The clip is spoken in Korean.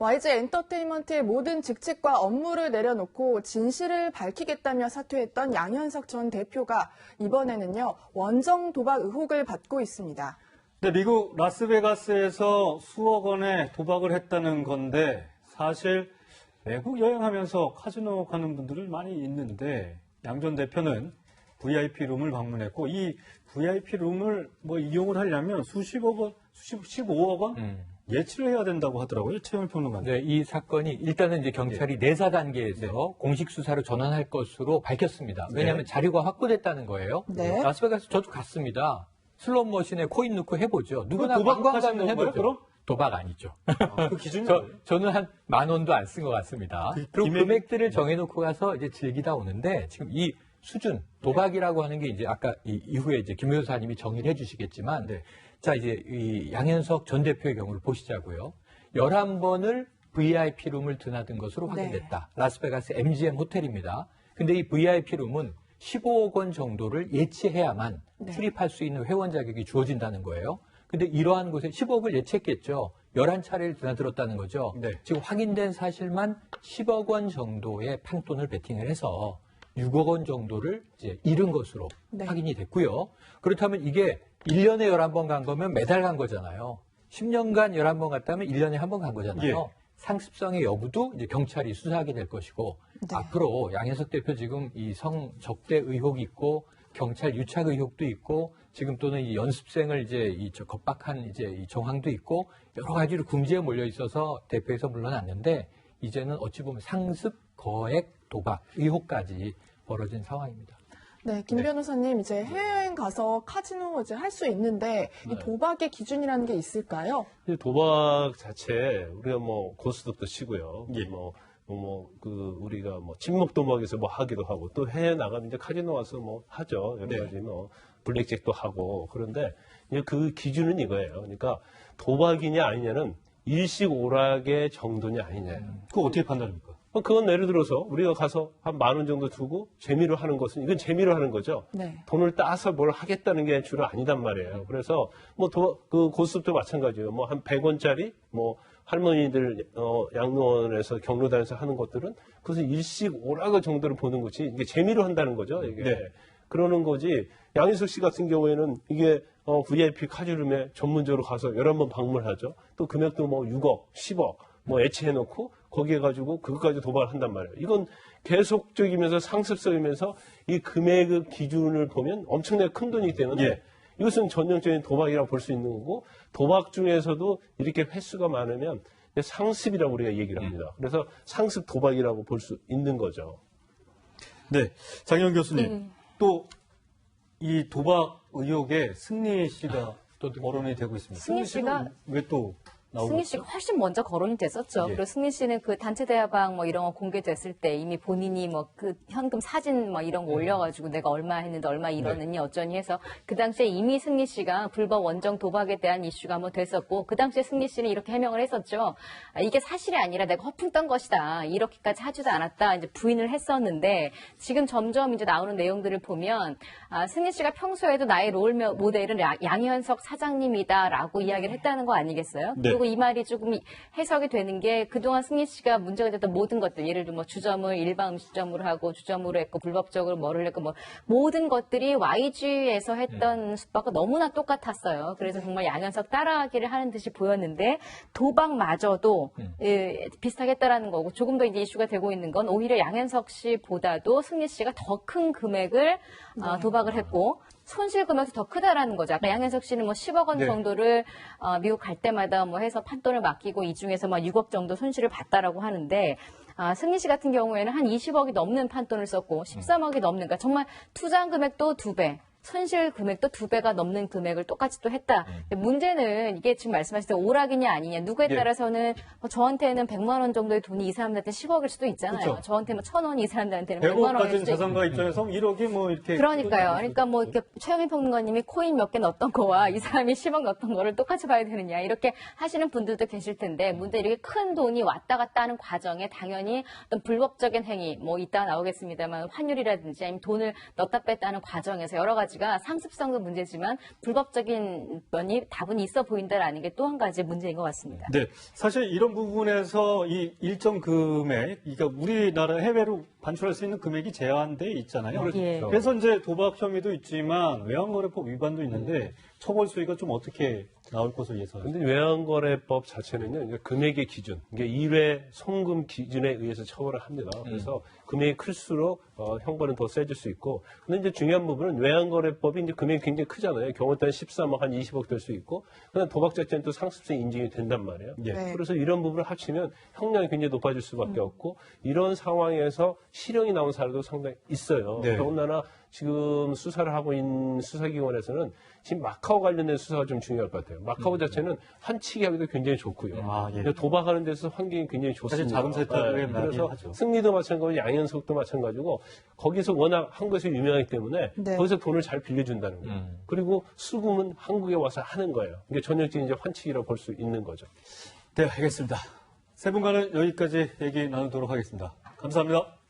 YG 엔터테인먼트의 모든 직책과 업무를 내려놓고 진실을 밝히겠다며 사퇴했던 양현석 전 대표가 이번에는요, 원정 도박 의혹을 받고 있습니다. 네, 미국 라스베가스에서 수억 원의 도박을 했다는 건데 사실 외국 여행하면서 카지노 가는 분들은 많이 있는데 양 전 대표는 VIP 룸을 방문했고 이 VIP 룸을 이용을 하려면 수십억 원, 15억 원 예치를 해야 된다고 하더라고요. 최영일 평론가님. 네, 이 사건이 일단은 이제 경찰이 내사 단계에서 공식 수사로 전환할 것으로 밝혔습니다. 왜냐하면 자료가 확보됐다는 거예요. 네. 라스베가스 저도 갔습니다. 슬롯 머신에 코인 넣고 해보죠. 누구나 도박 관광 가면 하시는 거예요, 해보죠. 그럼? 도박 아니죠. 그 기준이 저는 한 10,000원도 안 쓴 것 같습니다. 그리고 금액들을 정해놓고 가서 이제 즐기다 오는데 지금 이 수준 도박이라고 하는 게 이제 아까 이후에 이제 김 변호사님이 정의를 해주시겠지만, 자 이제 이 양현석 전 대표의 경우를 보시자고요. 11번을 VIP 룸을 드나든 것으로 확인됐다. 라스베가스 MGM 호텔입니다. 근데 이 VIP 룸은 15억 원 정도를 예치해야만 출입할 수 있는 회원 자격이 주어진다는 거예요. 근데 이러한 곳에 10억을 예치했겠죠. 11차례를 드나들었다는 거죠. 지금 확인된 사실만 10억 원 정도의 판돈을 베팅을 해서 6억 원 정도를 이제 잃은 것으로 확인이 됐고요. 그렇다면 이게 1년에 11번 간 거면 매달 간 거잖아요. 10년간 11번 갔다면 1년에 한 번 간 거잖아요. 상습성의 여부도 이제 경찰이 수사하게 될 것이고 앞으로 양현석 대표 지금 이 성적대 의혹이 있고 경찰 유착 의혹도 있고 지금 또는 이 연습생을 이제 겁박한 이제 이 정황도 있고 여러 가지로 궁지에 몰려 있어서 대표에서 물러났는데 이제는 어찌 보면 상습 거액 도박 의혹까지 벌어진 상황입니다. 네, 김 변호사님 이제 해외여행 가서 카지노 이제 할 수 있는데 이 도박의 기준이라는 게 있을까요? 도박 자체 우리가 고스톱도 치고요. 우리가 친목 도박에서 하기도 하고 또 해외 나가면 이제 카지노 와서 하죠. 여러 가지 블랙잭도 하고 그런데 그 기준은 이거예요. 그러니까 도박이냐 아니냐는 일식오락의 정도냐 아니냐. 그거 어떻게 판단합니까? 그건 예를 들어서 우리가 가서 한 10,000원 정도 두고 재미로 하는 것은 이건 재미로 하는 거죠. 돈을 따서 뭘 하겠다는 게 주로 아니단 말이에요. 그래서 그 고스톱도 마찬가지예요. 한 100원짜리 할머니들 양로원에서 경로당에서 하는 것들은 그것은 일식오락의 정도로 보는 거지 이게 재미로 한다는 거죠. 이게 그러는 거지. 양현석 씨 같은 경우에는 이게 VIP 카지노룸에 전문적으로 가서 11번 방문하죠. 또 금액도 6억, 10억 예치해놓고 거기에 가지고 그것까지 도박을 한단 말이에요. 이건 계속적이면서 상습성이면서 이 금액의 기준을 보면 엄청나게 큰 돈이기 때문에 이것은 전형적인 도박이라고 볼 수 있는 거고 도박 중에서도 이렇게 횟수가 많으면 상습이라고 우리가 얘기를 합니다. 그래서 상습 도박이라고 볼 수 있는 거죠. 네, 장영 교수님 또 이 도박 의혹에 승리 씨가 또 거론이 되고 있습니다. 승리 씨가 왜 또 승리 씨가 훨씬 먼저 거론이 됐었죠. 그리고 승리 씨는 그 단체 대화방 이런 거 공개됐을 때 이미 본인이 그 현금 사진 이런 거 올려가지고 내가 얼마 했는데 얼마 잃었느니 어쩌니 해서 그 당시에 이미 승리 씨가 불법 원정 도박에 대한 이슈가 한번 됐었고 그 당시에 승리 씨는 이렇게 해명을 했었죠. 이게 사실이 아니라 내가 허풍 떤 것이다. 이렇게까지 하지도 않았다. 이제 부인을 했었는데 지금 점점 이제 나오는 내용들을 보면 승리 씨가 평소에도 나의 롤 모델은 양현석 사장님이다라고 이야기를 했다는 거 아니겠어요? 그리고 이 말이 조금 해석이 되는 게 그동안 승리 씨가 문제가 됐던 모든 것들 예를 들면 주점을 일반 음식점으로 하고 주점으로 했고 불법적으로 뭐를 했고 모든 것들이 YG에서 했던 수법과 너무나 똑같았어요. 그래서 정말 양현석 따라하기를 하는 듯이 보였는데 도박마저도 비슷하게 했다라는 거고 조금 더 이제 이슈가 되고 있는 건 오히려 양현석 씨보다도 승리 씨가 더 큰 금액을 도박을 했고 손실 금액이 더 크다라는 거죠. 아까 양현석 씨는 10억 원 정도를 미국 갈 때마다 해서 판돈을 맡기고 이 중에서 6억 정도 손실을 봤다라고 하는데 승리 씨 같은 경우에는 한 20억이 넘는 판돈을 썼고 13억이 넘는 그러니까 정말 투자한 금액도 2배. 손실 금액도 2배가 넘는 금액을 똑같이 또 했다. 문제는 이게 지금 말씀하신 대로 오락이냐 아니냐. 누구에 따라서는 저한테는 100만 원 정도의 돈이 이 사람들한테 10억일 수도 있잖아요. 그렇죠. 저한테 1,000원이 이 사람들한테는 100억 100만 원일 가진 수도 자산가 입장에서 1억이 이렇게. 그러니까요. 그러니까 이렇게 최영희 평론가님이 코인 몇 개 넣었던 거와 이 사람이 10억 넣었던 거를 똑같이 봐야 되느냐. 이렇게 하시는 분들도 계실 텐데 문제 이렇게 큰 돈이 왔다 갔다 하는 과정에 당연히 어떤 불법적인 행위 이따 나오겠습니다만 환율이라든지 아니면 돈을 넣었다 뺐다 하는 과정에서 여러 가지 가지가 상습성도 문제지만 불법적인 면이 다분히 있어 보인다라는 게 또 한 가지 문제인 것 같습니다. 네, 사실 이런 부분에서 이 일정 금액, 그러니까 우리나라 해외로 반출할 수 있는 금액이 제한돼 있잖아요. 예. 그래서 이제 도박 혐의도 있지만 외환거래법 위반도 있는데 처벌 수위가 좀 어떻게 나올 것으로 예상하세요? 근데 외환거래법 자체는요, 이제 금액의 기준, 이게 1회 송금 기준에 의해서 처벌을 합니다. 그래서 금액이 클수록 형벌은 더 세질 수 있고, 근데 이제 중요한 부분은 외환거래법이 이제 금액이 굉장히 크잖아요. 경우 따라 13억, 한 20억 될 수 있고, 그다음 도박 자체는 또 상습성이 인정이 된단 말이에요. 네. 그래서 이런 부분을 합치면 형량이 굉장히 높아질 수밖에 없고, 이런 상황에서 실형이 나온 사례도 상당히 있어요. 네. 더군다나 지금 수사를 하고 있는 수사기관에서는 지금 마카오 관련된 수사가 좀 중요할 것 같아요. 마카오 자체는 환치기 하기도 굉장히 좋고요. 아, 예. 근데 도박하는 데서 환경이 굉장히 좋습니다. 사실 자금 세탁을 많이 그래서 하죠. 승리도 마찬가지고 양현석도 마찬가지고 거기서 워낙 한국에서 유명하기 때문에 네. 거기서 돈을 잘 빌려준다는 거예요. 그리고 수금은 한국에 와서 하는 거예요. 이게 전형적인 이제 환치기라고 볼 수 있는 거죠. 네, 알겠습니다. 세 분과는 여기까지 얘기 나누도록 하겠습니다. 감사합니다.